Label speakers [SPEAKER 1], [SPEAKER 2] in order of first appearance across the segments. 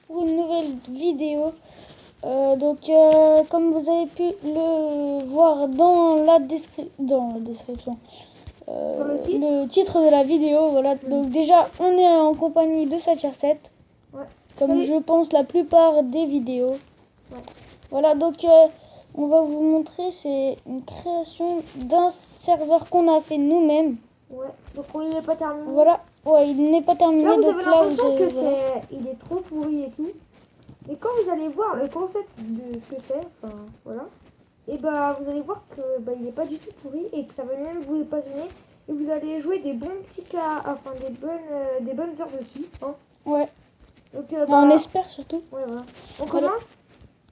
[SPEAKER 1] Pour une nouvelle vidéo. Comme vous avez pu le voir dans la description, le titre de la vidéo, voilà. Donc déjà, on est en compagnie de Satcher 7, comme je pense la plupart des vidéos. Voilà, donc on va vous montrer, c'est une création d'un serveur qu'on a fait nous-mêmes.
[SPEAKER 2] Donc il n'est pas terminé.
[SPEAKER 1] Voilà, il n'est pas terminé.
[SPEAKER 2] Là, vous
[SPEAKER 1] donc
[SPEAKER 2] avez
[SPEAKER 1] là,
[SPEAKER 2] l'impression que il est trop pourri et tout. Et quand vous allez voir le concept de ce que c'est, et vous allez voir que il n'est pas du tout pourri et que ça va même vous passionner et vous allez jouer des bons petits cas, des bonnes heures dessus. Donc
[SPEAKER 1] on espère surtout.
[SPEAKER 2] On commence.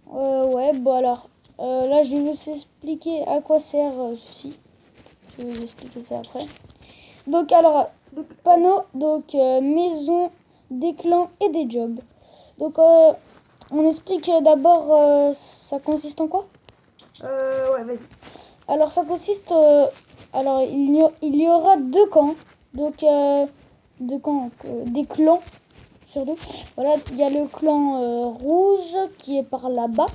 [SPEAKER 1] Alors là je vais vous expliquer à quoi sert ceci. Je vais vous expliquer ça après. Donc panneau, maison, des clans et des jobs. Donc on explique d'abord ça consiste en quoi.
[SPEAKER 2] Vas-y.
[SPEAKER 1] Alors ça consiste il y aura deux camps. Donc des clans surtout. Voilà, il y a le clan rouge qui est par là-bas.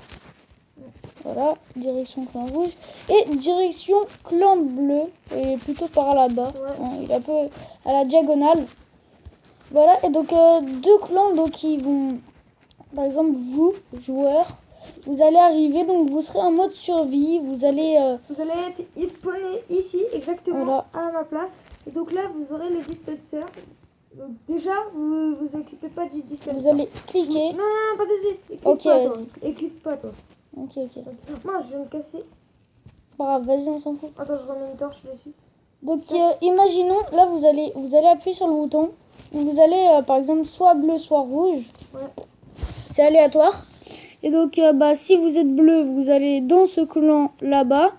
[SPEAKER 1] Voilà, direction clan rouge. Et direction clan bleu, et plutôt par là-bas. Il est un peu à la diagonale. Voilà, et donc deux clans, donc qui vont, par exemple, vous, joueurs, vous allez arriver, donc vous serez en mode survie. Vous allez
[SPEAKER 2] être spawné ici, exactement, à ma place. Et donc là, vous aurez le dispenser. Donc déjà, vous occupez pas du dispenser.
[SPEAKER 1] Vous allez cliquer.
[SPEAKER 2] Non, pas de suite. Et clique pas, toi.
[SPEAKER 1] Ok.
[SPEAKER 2] Moi, je vais me casser.
[SPEAKER 1] Pas grave, vas-y, on s'en fout.
[SPEAKER 2] Attends, je remets une torche dessus.
[SPEAKER 1] Donc, imaginons, là, vous allez appuyer sur le bouton. Vous allez, par exemple, soit bleu, soit rouge. C'est aléatoire. Et donc, si vous êtes bleu, vous allez dans ce clan là-bas.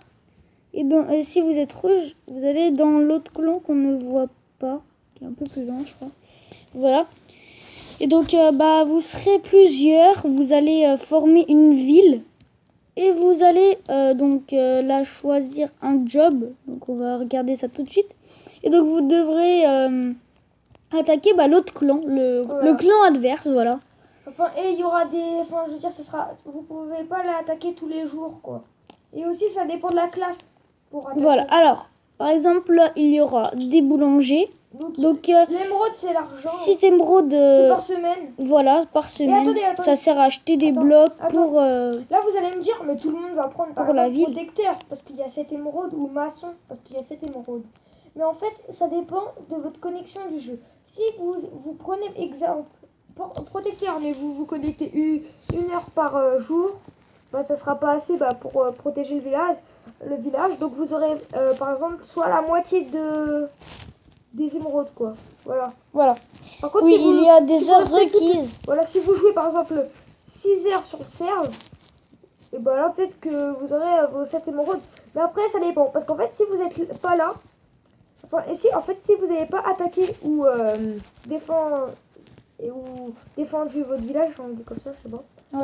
[SPEAKER 1] Et si vous êtes rouge, vous allez dans l'autre clan qu'on ne voit pas, qui est un peu plus loin, je crois. Voilà. Et donc, vous serez plusieurs. Vous allez former une ville. Et vous allez là choisir un job. Donc on va regarder ça tout de suite. Et donc vous devrez attaquer l'autre clan, le clan adverse, voilà.
[SPEAKER 2] Et il y aura je veux dire, vous pouvez pas l'attaquer tous les jours, quoi. Et aussi ça dépend de la classe pour attaquer.
[SPEAKER 1] Voilà, alors par exemple là, il y aura des boulangers. Donc
[SPEAKER 2] l'émeraude, c'est l'argent.
[SPEAKER 1] 6 émeraudes
[SPEAKER 2] c'est par semaine.
[SPEAKER 1] Voilà, par semaine.
[SPEAKER 2] Attendez.
[SPEAKER 1] Ça sert à acheter des blocs pour
[SPEAKER 2] là vous allez me dire, mais tout le monde va prendre par exemple protecteur parce qu'il y a 7 émeraudes, ou maçon parce qu'il y a 7 émeraudes. Mais en fait, ça dépend de votre connexion du jeu. Si vous prenez exemple protecteur, mais vous connectez une heure par jour, ça sera pas assez pour protéger le village. Donc vous aurez par exemple soit la moitié des émeraudes, quoi. Voilà. Par contre,
[SPEAKER 1] il y a des heures requises.
[SPEAKER 2] Voilà, si vous jouez par exemple 6 heures sur le serve, et là peut-être que vous aurez vos 7 émeraudes. Mais après ça dépend, parce qu'en fait si vous êtes pas là, si vous n'avez pas attaqué ou défendu votre village, on dit comme ça, c'est bon. Vous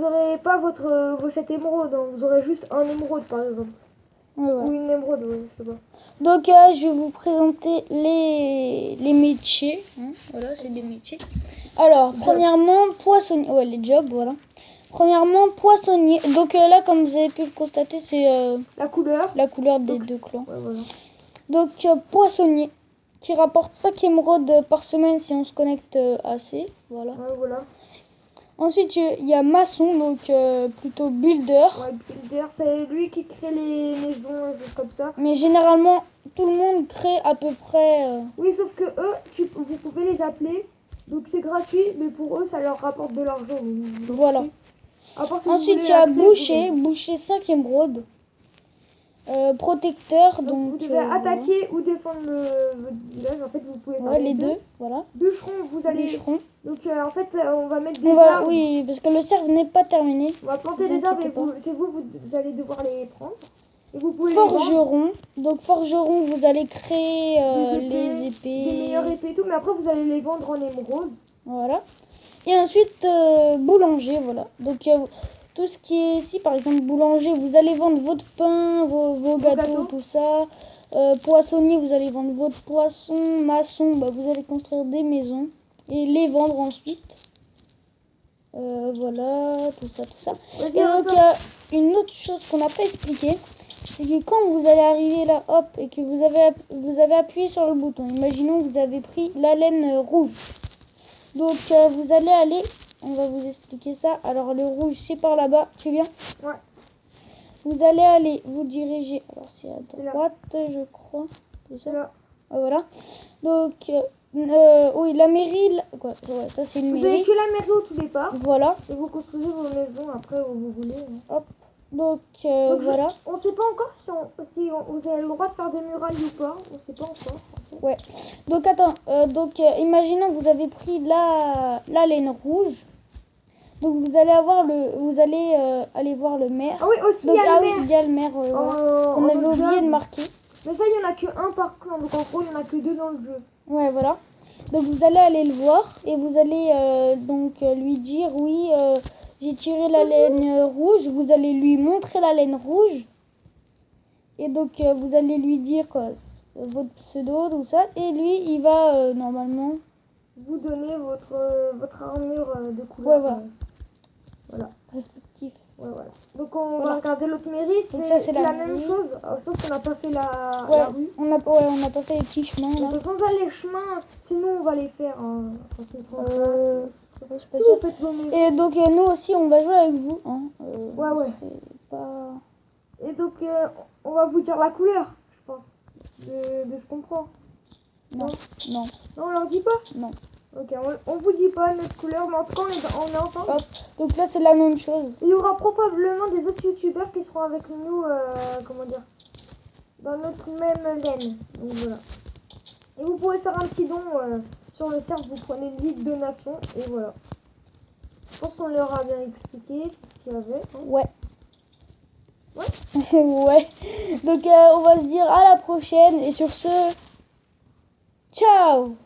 [SPEAKER 2] aurez pas vos 7 émeraudes, hein. Vous aurez juste un émeraude par exemple. Ou une émeraude, je sais pas.
[SPEAKER 1] Donc je vais vous présenter les métiers. Voilà, c'est des métiers. Alors, premièrement, poissonnier. Les jobs, voilà. Premièrement, poissonnier. Donc là, comme vous avez pu le constater, c'est
[SPEAKER 2] la couleur
[SPEAKER 1] des deux clans. Donc poissonnier, qui rapporte 5 émeraudes par semaine si on se connecte assez. Voilà. Ensuite, il y a maçon, donc plutôt builder.
[SPEAKER 2] Builder, c'est lui qui crée les maisons et choses comme ça.
[SPEAKER 1] Mais généralement, tout le monde crée à peu près...
[SPEAKER 2] Oui, sauf que eux, vous pouvez les appeler. Donc c'est gratuit, mais pour eux, ça leur rapporte de l'argent.
[SPEAKER 1] Voilà. Ensuite, il y a boucher 5 émeraudes. Protecteur, donc
[SPEAKER 2] vous devez attaquer ou défendre votre village. En fait, vous pouvez faire
[SPEAKER 1] les deux. Voilà.
[SPEAKER 2] Bûcheron, vous allez.
[SPEAKER 1] Bûcheron.
[SPEAKER 2] Donc en fait, on va mettre des arbres.
[SPEAKER 1] Oui, parce que le serve n'est pas terminé.
[SPEAKER 2] On va planter des arbres et vous allez devoir les prendre. Et vous pouvez
[SPEAKER 1] forgeron. Donc forgeron, vous allez créer les épées.
[SPEAKER 2] Des meilleures épées et tout, mais après vous allez les vendre en émeraude.
[SPEAKER 1] Voilà. Et ensuite, boulanger, voilà. Donc, tout ce qui est ici, par exemple, boulanger, vous allez vendre votre pain, vos gâteaux, tout ça. Poissonnier, vous allez vendre votre poisson. Maçon, bah, vous allez construire des maisons et les vendre ensuite. Voilà, tout ça, tout ça. Et donc, une autre chose qu'on n'a pas expliqué, c'est que quand vous allez arriver là, hop, et que vous avez appuyé sur le bouton, imaginons que vous avez pris la laine rouge. Donc, vous allez aller, on va vous expliquer ça. Alors, le rouge, c'est par là-bas, tu viens?
[SPEAKER 2] Ouais.
[SPEAKER 1] Vous allez aller vous diriger, alors c'est à droite, je crois. C'est ça?
[SPEAKER 2] Là.
[SPEAKER 1] Voilà. Donc, oui, la mairie, quoi, ouais, ça c'est une mairie.
[SPEAKER 2] Vous avez que la mairie au tout départ.
[SPEAKER 1] Voilà.
[SPEAKER 2] Et vous construisez vos maisons après où vous voulez. Hein.
[SPEAKER 1] Hop. Donc, voilà.
[SPEAKER 2] On sait pas encore si vous avez le droit de faire des murailles ou pas. On sait pas encore. En fait.
[SPEAKER 1] Ouais. Donc, attends. Imaginons que vous avez pris la laine rouge. Donc, vous allez aller voir le maire.
[SPEAKER 2] Ah oui, aussi
[SPEAKER 1] donc,
[SPEAKER 2] il y a le maire.
[SPEAKER 1] Oui, il y a le maire. On avait oublié de marquer.
[SPEAKER 2] Mais ça, il y en a que un par clan. Donc, en gros, il y en a que 2 dans le jeu.
[SPEAKER 1] Ouais, voilà. Donc, vous allez aller le voir. Et vous allez lui dire, oui, j'ai tiré la laine rouge. Vous allez lui montrer la laine rouge. Et donc, vous allez lui dire votre pseudo, tout ça. Et lui, il va normalement
[SPEAKER 2] vous donner votre armure de couleur.
[SPEAKER 1] Ouais, voilà.
[SPEAKER 2] Voilà.
[SPEAKER 1] Respectif.
[SPEAKER 2] Ouais, voilà. Donc, on va regarder l'autre mairie. C'est la même chose. Sauf qu'on n'a pas fait la rue.
[SPEAKER 1] On n'a pas fait les petits chemins. Là.
[SPEAKER 2] De toute façon, ça, les chemins, c'est nous, on va les faire. Hein.
[SPEAKER 1] Je sais pas sûr. Et donc, nous aussi, on va jouer avec vous. Hein.
[SPEAKER 2] Ouais.
[SPEAKER 1] Pas...
[SPEAKER 2] Et donc, on va vous dire la couleur, je pense, de ce qu'on prend.
[SPEAKER 1] Non.
[SPEAKER 2] Non, on leur dit pas?
[SPEAKER 1] Non.
[SPEAKER 2] Ok, on vous dit pas notre couleur, mais en tout cas, on est ensemble.
[SPEAKER 1] Hop. Donc là, c'est la même chose.
[SPEAKER 2] Il y aura probablement des autres youtubeurs qui seront avec nous, comment dire, dans notre même laine. Donc voilà. Et vous pouvez faire un petit don sur le serve, vous prenez une liste donation, et voilà. Je pense qu'on leur a bien expliqué tout ce qu'il y avait. Hein.
[SPEAKER 1] Ouais.
[SPEAKER 2] Ouais.
[SPEAKER 1] Ouais. Donc on va se dire à la prochaine et sur ce, ciao.